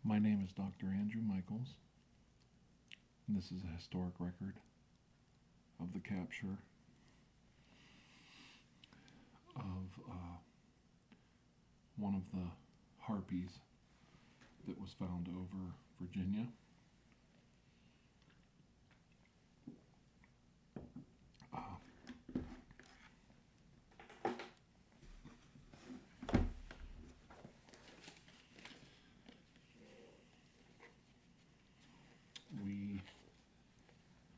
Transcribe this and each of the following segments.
My name is Dr. Andrew Michaels. This is a historic record of the capture of one of the harpies that was found over Virginia. We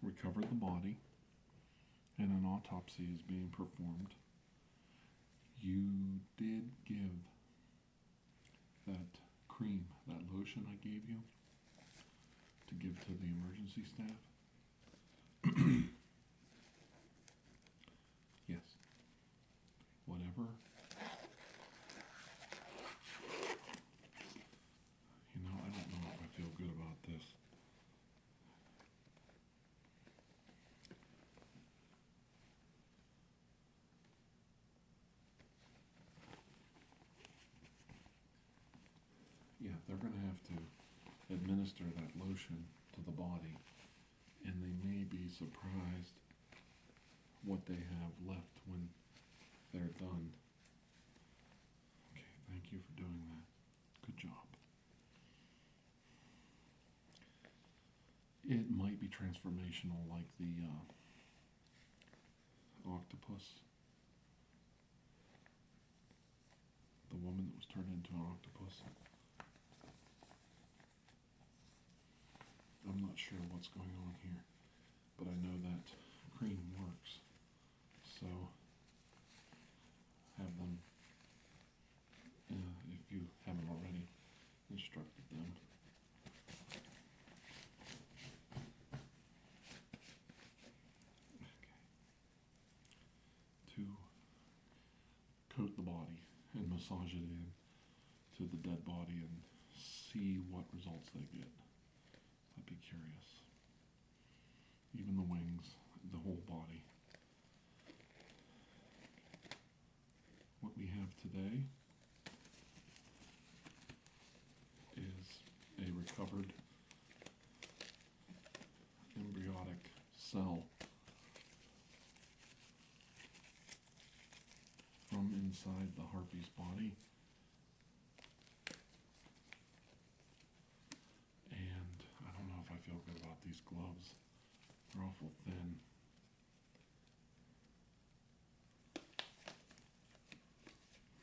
recovered the body, and an autopsy is being performed. You did give that cream, that lotion I gave you, to give to the emergency staff. Yes. Whatever. You know, I don't know if I feel good about this. Yeah, they're going to have to administer that lotion to the body, and they may be surprised what they have left when they're done. Okay, thank you for doing that. Good job. It might be transformational like the octopus. The woman that was turned into an octopus. I'm not sure what's going on here, but I know that cream works. So have them, if you haven't already, instructed them. Okay. To coat the body and massage it in to the dead body and see what results they get. I'd be curious. Even the wings, the whole body. What we have today is a recovered embryonic cell from inside the harpy's body. I feel good about these gloves. They're awful thin.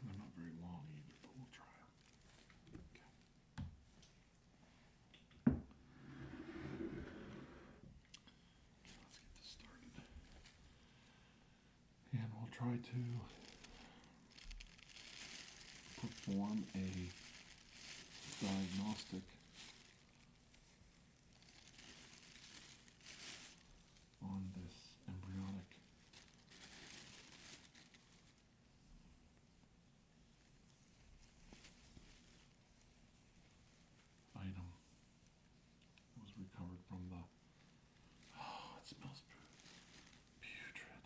They're not very long either, but we'll try them. Okay. Let's get this started. And we'll try to perform a diagnostic on this embryonic item. It was recovered from the, it smells putrid.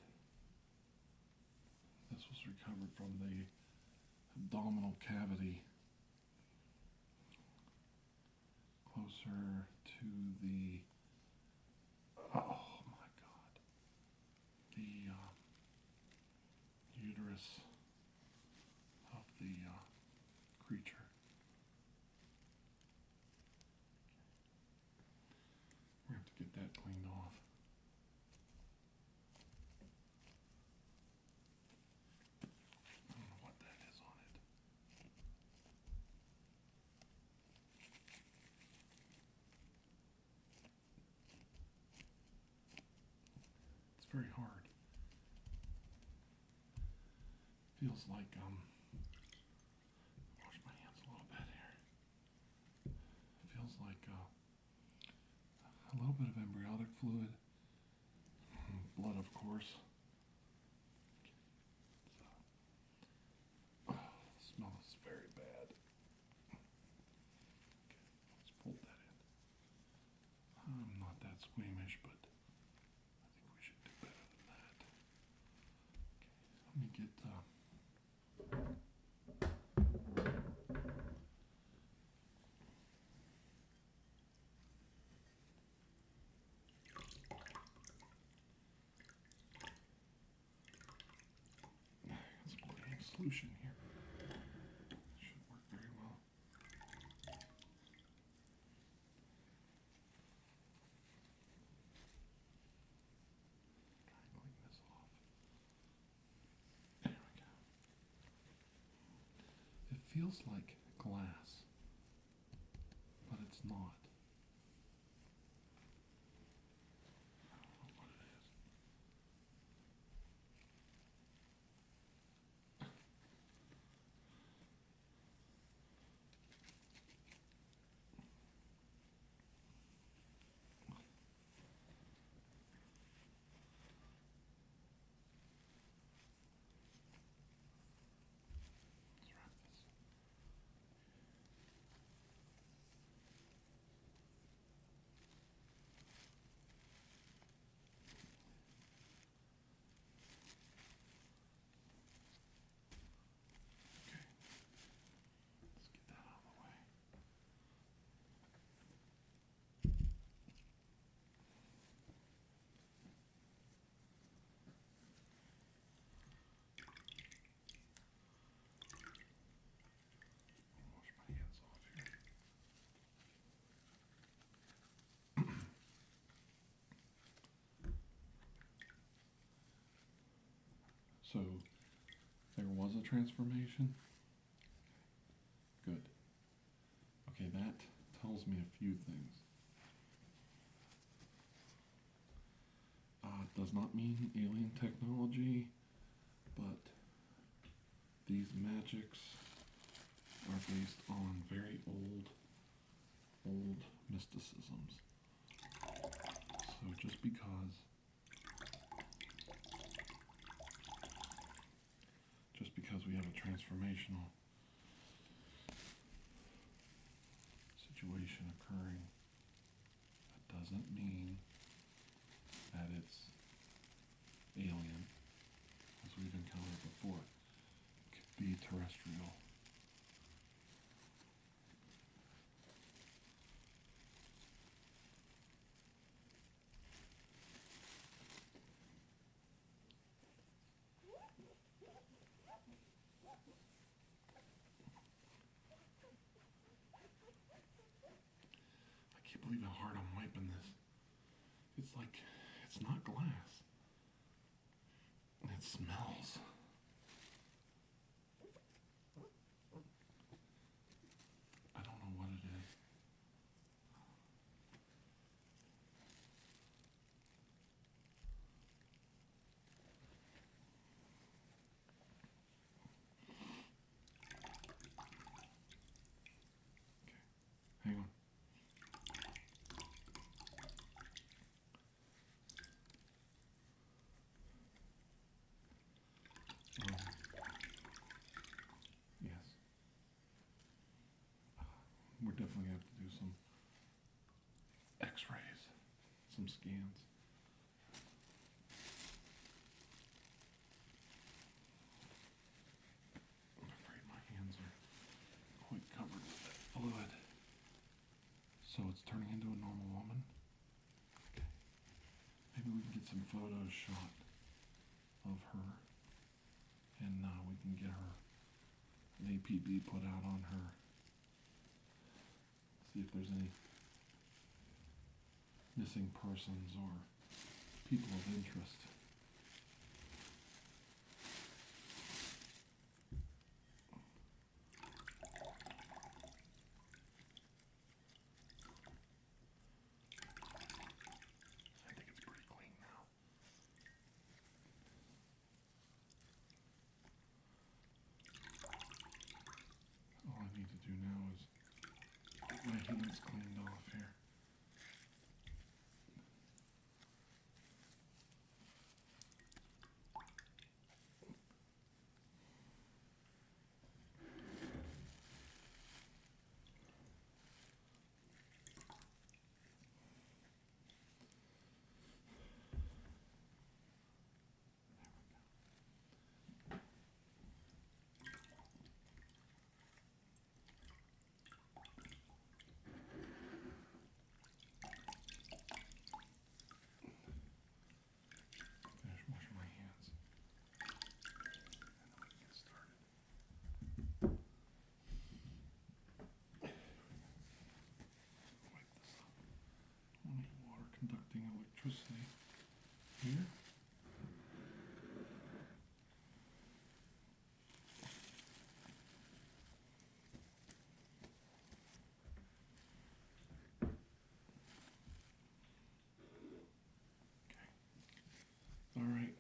This was recovered from the abdominal cavity, closer to the, uterus of the creature. We're going to have to get that cleaned off. I don't know what that is on it. It's very hard. Feels like, wash my hands a little bit here. Feels like a little bit of embryonic fluid, blood of course. The smell is very bad. Okay, let's fold that in. I'm not that squeamish, but I think we should do better than that. Okay, let me get solution here. Should work very well. Try and clean this off. There we go. It feels like glass, but it's not. I don't know what it is. Let's wrap this. Okay. Let's get that out of the way. Wash my hands off here. So, there was a transformation? Good. Okay, that tells me a few things. It does not mean alien technology, but these magics are based on very old mysticisms. So just because we have a transformational situation occurring, that doesn't mean that it's alien, as we've encountered before. It could be terrestrial. I can't believe how hard I'm wiping this. It's like, it's not glass. It smells. I don't know what it is. Okay, hang on. Yes. We're definitely going to have to do some x-rays, some scans. I'm afraid my hands are quite covered with fluid. So it's turning into a normal woman? Okay. Maybe we can get some photos shot of her, and we can get her an APB put out on her. See if there's any missing persons or people of interest. I think it's pretty clean now. All I need to do now is get my hands cleaned off here. electricity here. All right.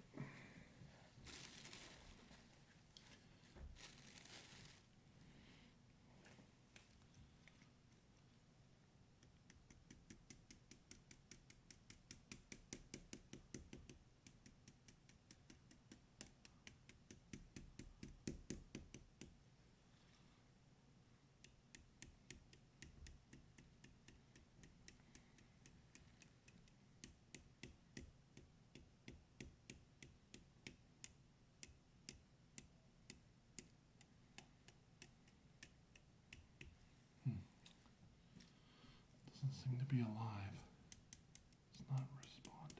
Doesn't seem to be alive. It's not responding.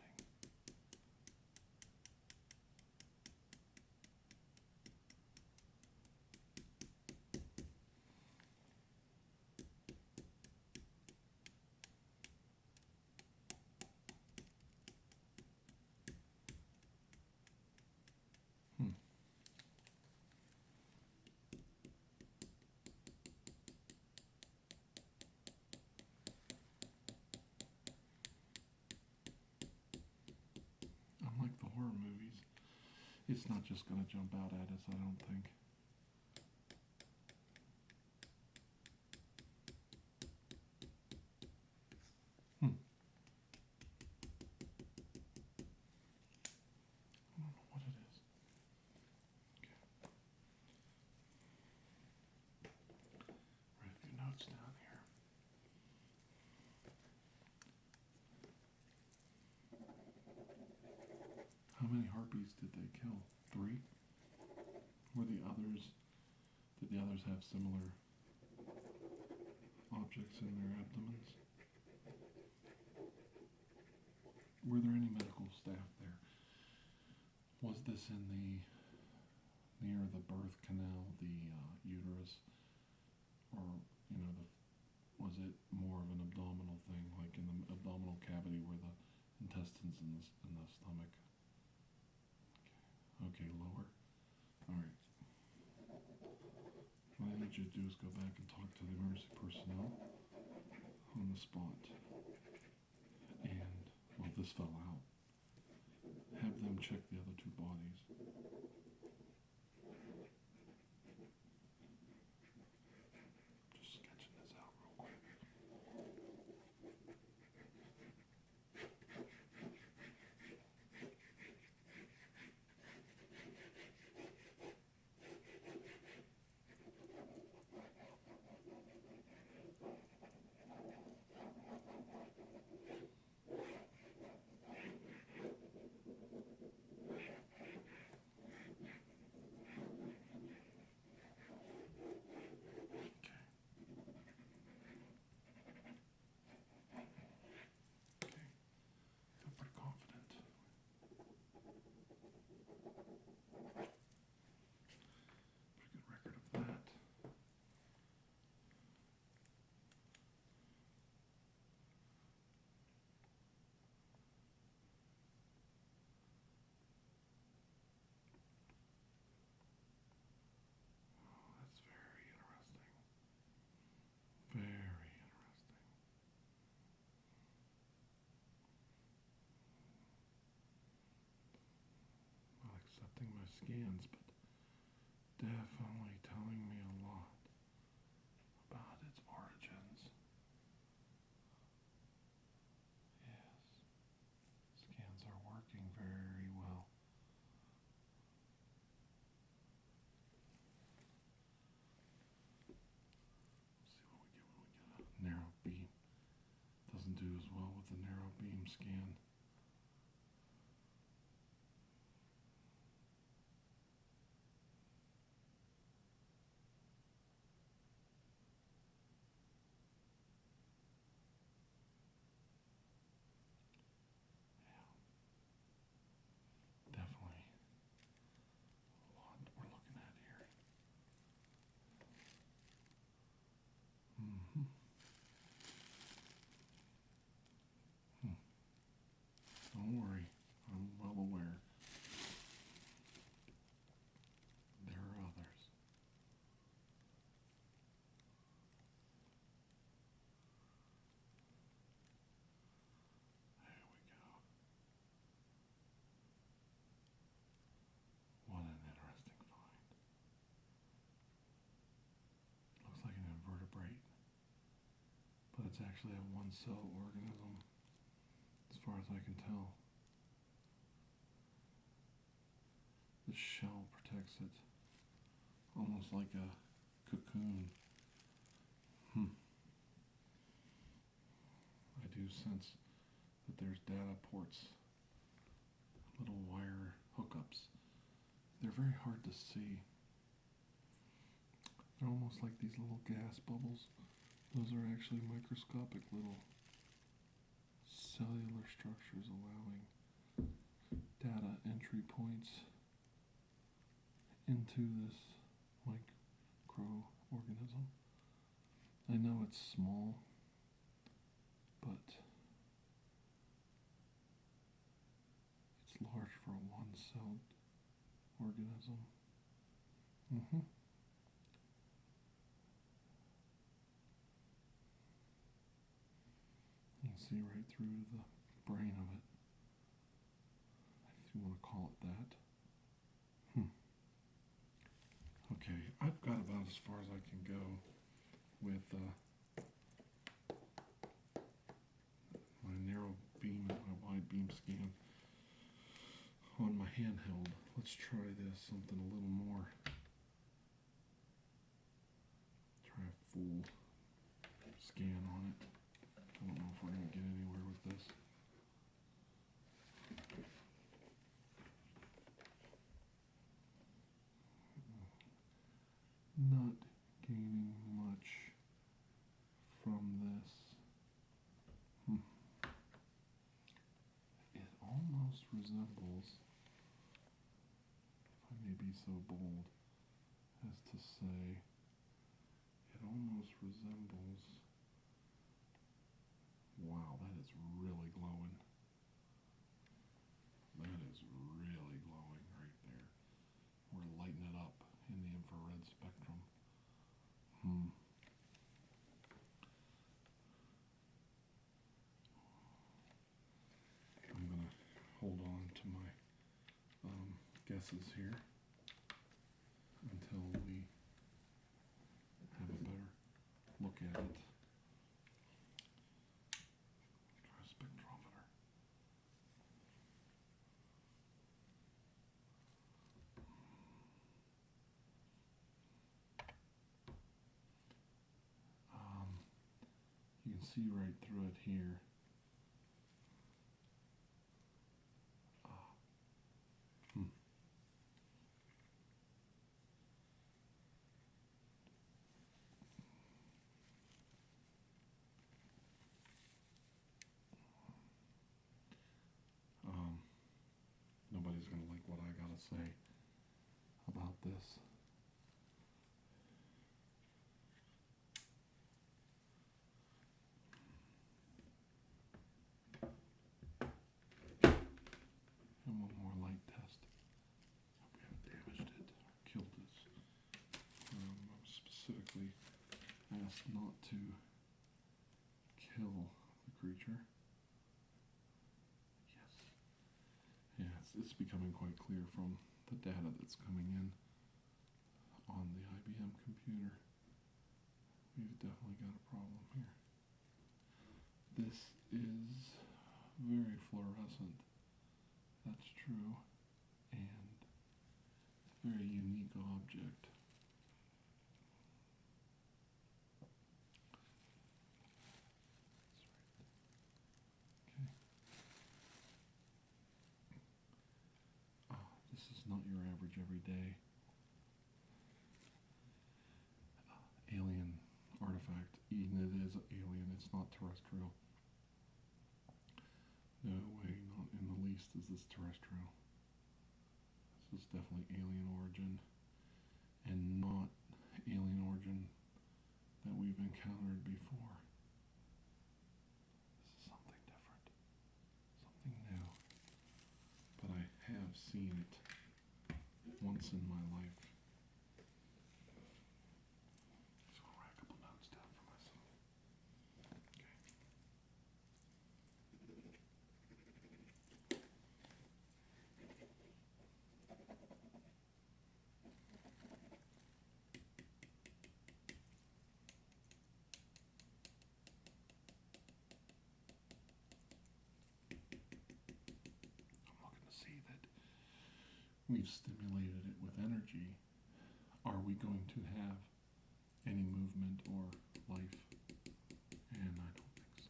Unlike the horror movies, it's not just going to jump out at us, I don't think. I don't know what it is. Okay. Write a few notes down here. How many harpies did they kill? 3? Did the others have similar objects in their abdomens? Were there any medical staff there? Was this near the birth canal, the uterus, or was it more of an abdominal thing, like in the abdominal cavity where the intestines and the stomach? Okay, lower. All right. What I need you to do is go back and talk to the emergency personnel on the spot. And, well, this fell out. Have them check the other 2 bodies. Just sketching this out real quick. My scans, but definitely telling me a lot about its origins. Yes, scans are working very well. Let's see what we get when we get a narrow beam. Doesn't do as well with the narrow beam scan. actually a one-cell organism, as far as I can tell. The shell protects it, almost like a cocoon. I do sense that there's data ports, little wire hookups. They're very hard to see. They're almost like these little gas bubbles. Those are actually microscopic little cellular structures allowing data entry points into this microorganism. I know it's small, but it's large for a one-celled organism. You can see right through the brain of it, if you want to call it that. Okay, I've got about as far as I can go with my narrow beam and my wide beam scan on my handheld. Let's try this, something a little more. Try a full scan on it. I don't know if we're going to get anywhere with this. Not gaining much from this. It almost resembles, if I may be so bold as to say, it almost resembles, wow, that is really glowing. That is really glowing right there. We're lighting it up in the infrared spectrum. I'm going to hold on to my guesses here until we have a better look at it. Try a spectrometer. You can see right through it here. Nobody's going to like what I got to say about this. And one more light test. Hope we haven't damaged it or killed it. I was specifically asked not to kill the creature. Yes. Yeah, it's becoming quite clear from the data that's coming in on the IBM computer. We've definitely got a problem here. This is very fluorescent. That's true, and very unique object. Okay. This is not your average everyday alien artifact. Even it is alien, it's not terrestrial. No way, not in the least is this terrestrial. This is definitely alien origin, and not alien origin that we've encountered before. This is something different, something new. But I have seen it once in my life. So I'll write a couple notes down for myself. Okay. we've stimulated it with energy, are we going to have any movement or life? And I don't think so.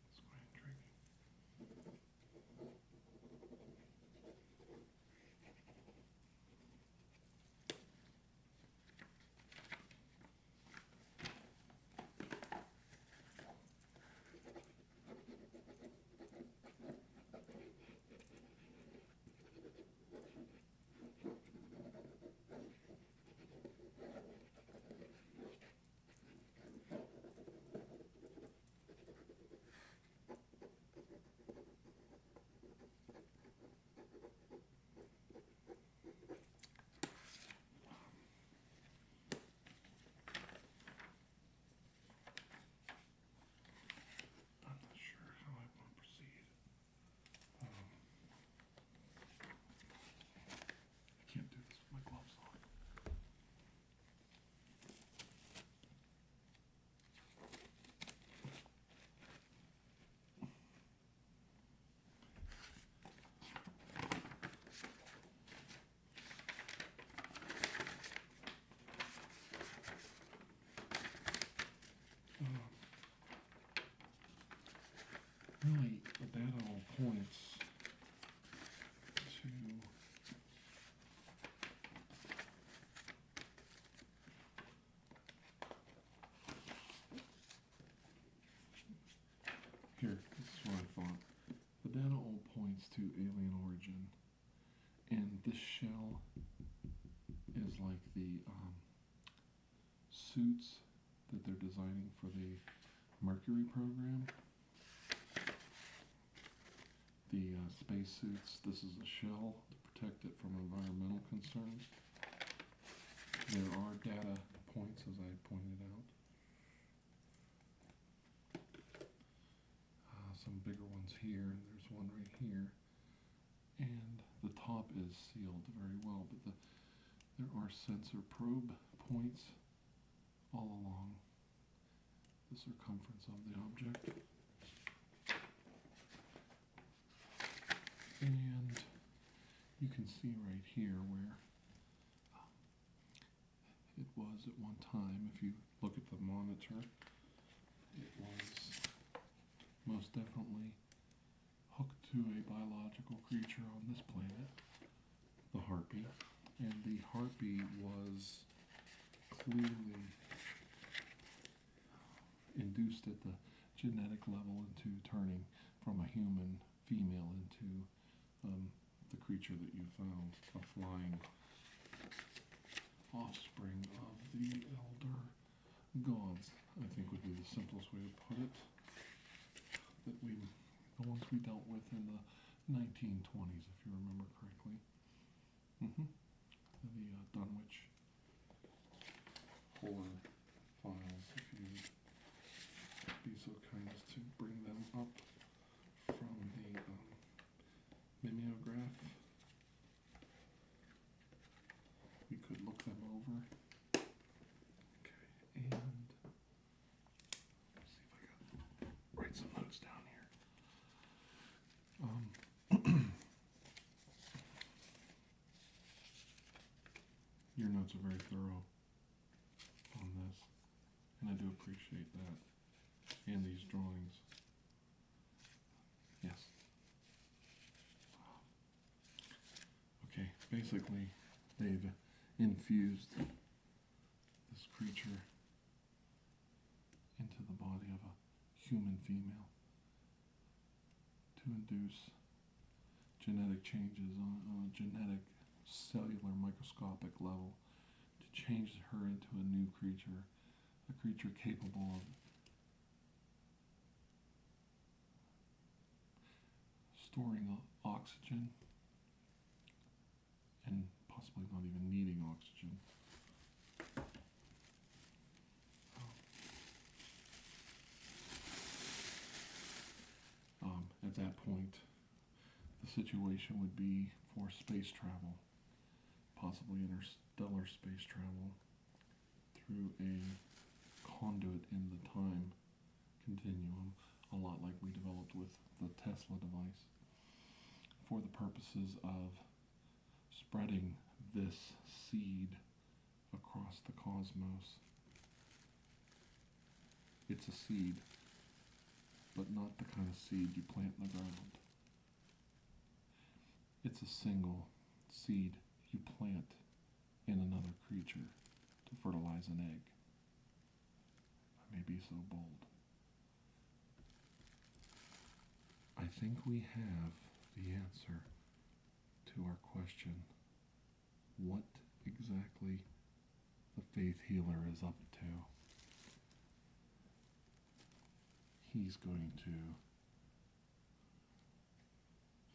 It's quite intriguing. I'm not sure how I want to proceed. I can't do this with my gloves on. Really, the data all points to here, this is what I thought. The data all points to alien origin, and this shell is like the suits that they're designing for the Mercury program. The space suits, this is a shell to protect it from environmental concerns. There are data points, as I pointed out. Some bigger ones here, and there's one right here. And the top is sealed very well, but there are sensor probe points all along the circumference of the object. And you can see right here where it was at one time. If you look at the monitor, it was most definitely hooked to a biological creature on this planet, the Harpy. And the Harpy was clearly induced at the genetic level into turning from a human female into the creature that you found, a flying offspring of the elder gods, I think would be the simplest way to put it. The ones we dealt with in the 1920s, if you remember correctly. The Dunwich horror files, if you'd be so kind as to bring them up from the mimeograph. We could look them over. Okay, and let's see if I got write some notes down here. Your notes are very thorough on this, and I do appreciate that. And these drawings. Yes. Okay, basically, they've infused this creature into the body of a human female to induce genetic changes on a genetic cellular microscopic level to change her into a new creature, a creature capable of storing oxygen and possibly not even needing oxygen. that point, the situation would be for space travel, possibly interstellar space travel, through a conduit in the time continuum, a lot like we developed with the Tesla device, for the purposes of spreading this seed across the cosmos. It's a seed, but not the kind of seed you plant in the ground. It's a single seed you plant in another creature to fertilize an egg. I may be so bold. I think we have the answer to our question, what exactly the faith healer is up to. He's going to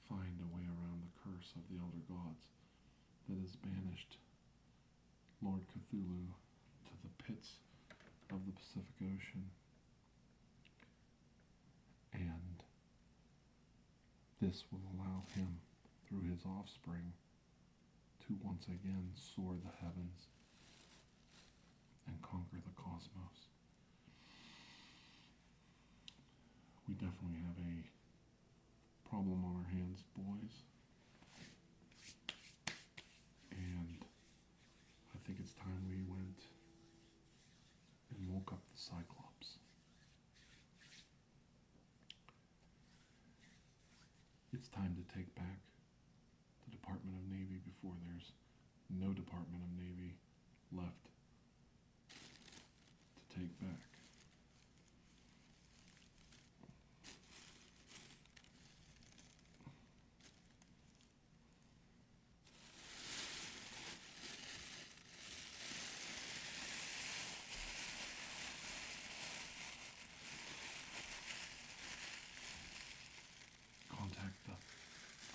find a way around the curse of the elder gods that has banished Lord Cthulhu to the pits of the Pacific Ocean. And this will allow him, through his offspring, to once again soar the heavens and conquer the cosmos. We definitely have a problem on our hands, boys. And I think it's time we went and woke up the Cyclops. It's time to take back the Department of Navy before there's no Department of Navy left to take back. Contact the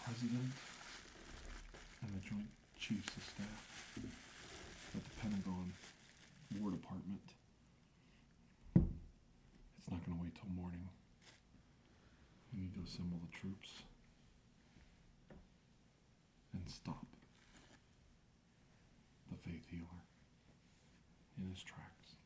President and the Joint Chiefs of Staff at the Pentagon War Department. It's not going to wait till morning. We need to assemble the troops and stop the faith healer in his tracks.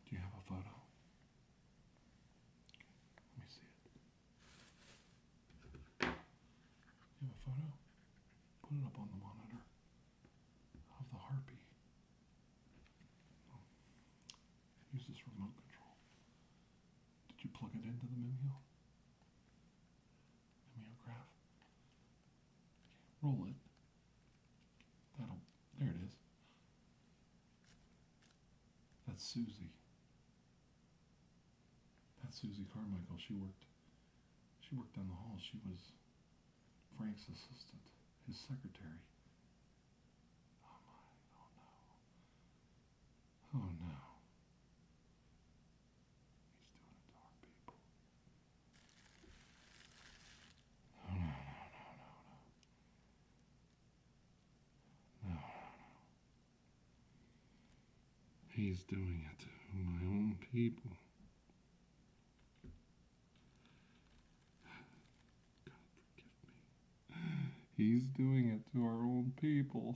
Do you have a photo? Let me see it. You have a photo? Put it up on the monitor of the Harpy. Use this remote control. Did you plug it into the mimeograph? Okay. Roll it. There it is. That's Susie. That's Susie Carmichael. She worked down the hall. She was Frank's assistant, his secretary. Oh my, oh no. Oh no. He's doing it to our people. Oh no, no. He's doing it to my own people. God forgive me. He's doing it to our own people.